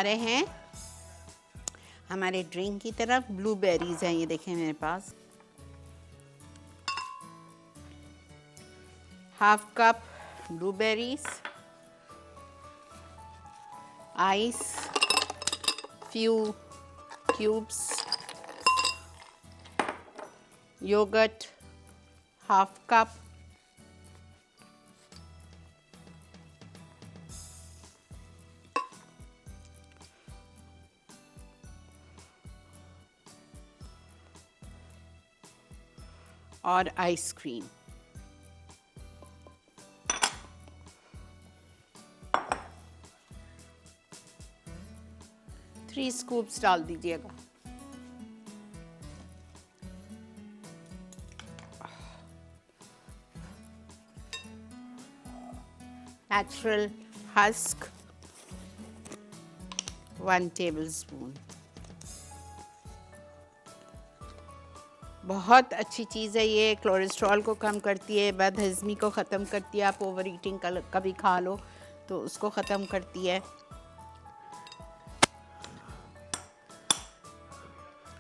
रहे हैं हमारे ड्रिंक की तरफ। ब्लूबेरीज हैं, ये देखें मेरे पास। Half cup blueberries, ice, few cubes, yogurt half cup, और आइसक्रीम। थ्री स्कूप्स डाल दीजिएगा। Natural husk 1 tablespoon. बहुत अच्छी चीज़ है ये, कोलेस्ट्रॉल को कम करती है, बदहज़मी को ख़त्म करती है। आप ओवर ईटिंग कभी खा लो तो उसको ख़त्म करती है।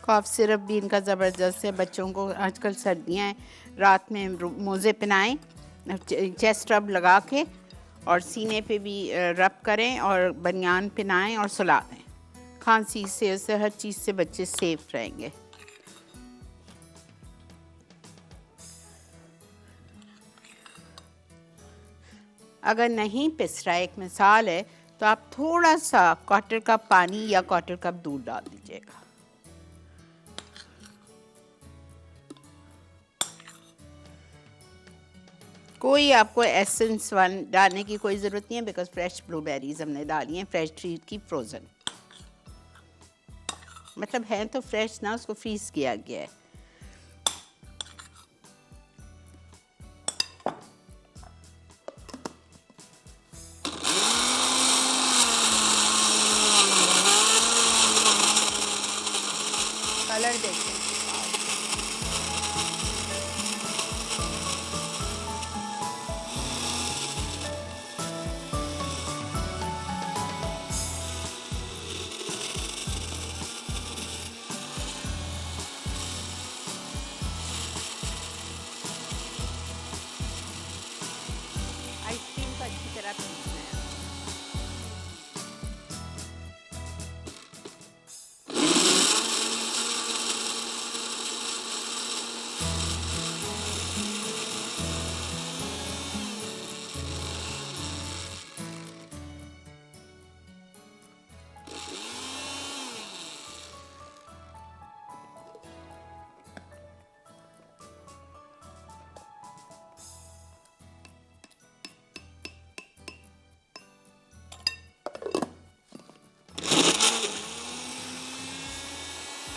कॉफ सिरप भी इनका ज़बरदस्त है। बच्चों को आजकल सर्दियाँ हैं, रात में मोज़े पहनाएं, चेस्ट रब लगा के, और सीने पे भी रब करें, और बनियान पहनाएं और सुला दें। खांसी से हर चीज़ से बच्चे सेफ रहेंगे। अगर नहीं पिस रहा है, एक मिसाल है, तो आप थोड़ा सा 1/4 कप पानी या 1/4 कप दूध डाल दीजिएगा। कोई आपको एसेंस वन डालने की कोई ज़रूरत नहीं है, बिकॉज फ्रेश ब्लूबेरीज हमने डाली हैं, फ्रेश ट्री की फ्रोज़न, मतलब है तो फ्रेश ना, उसको फ्रीज किया गया है। कलर देखें, आइसक्रीम को अच्छी तरह पीसना है।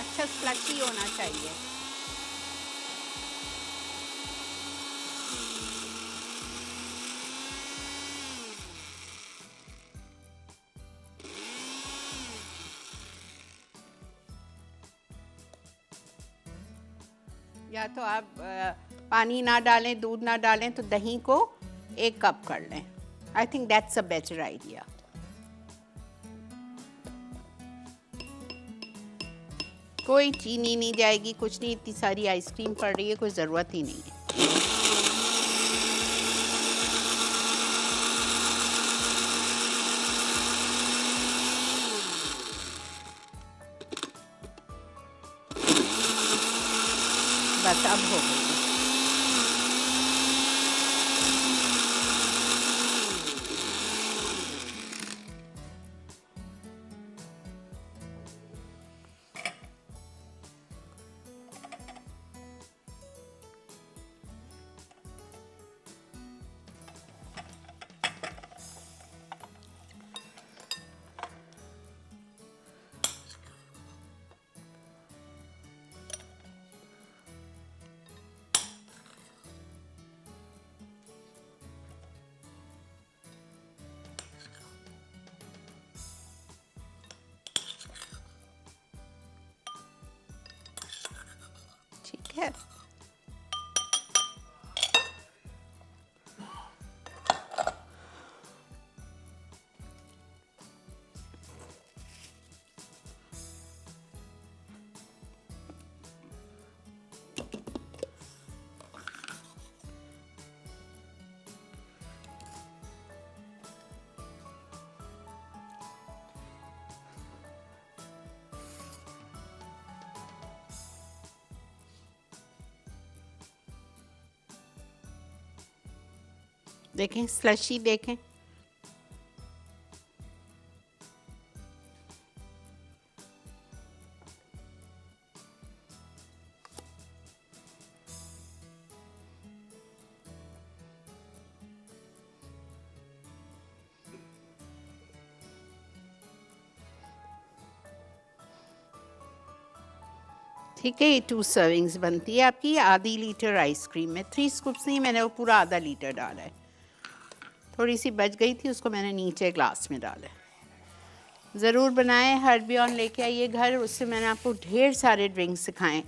अच्छा स्लशी होना चाहिए। या तो आप पानी ना डालें, दूध ना डालें, तो दही को 1 कप कर लें। I think that's a better idea. कोई चीनी नहीं जाएगी, कुछ नहीं, इतनी सारी आइसक्रीम पड़ रही है, कोई ज़रूरत ही नहीं है। बस अब हो गई। ठीक है, देखें स्लशी देखें। ठीक है, ये 2 सर्विंग्स बनती है आपकी आधी लीटर आइसक्रीम में। 3 स्कूप्स नहीं, मैंने वो पूरा आधा लीटर डाला है। थोड़ी सी बच गई थी, उसको मैंने नीचे ग्लास में डाला है। ज़रूर बनाएं, हर्बियॉन लेके आइए घर, उससे मैंने आपको ढेर सारे ड्रिंक्स सिखाएं।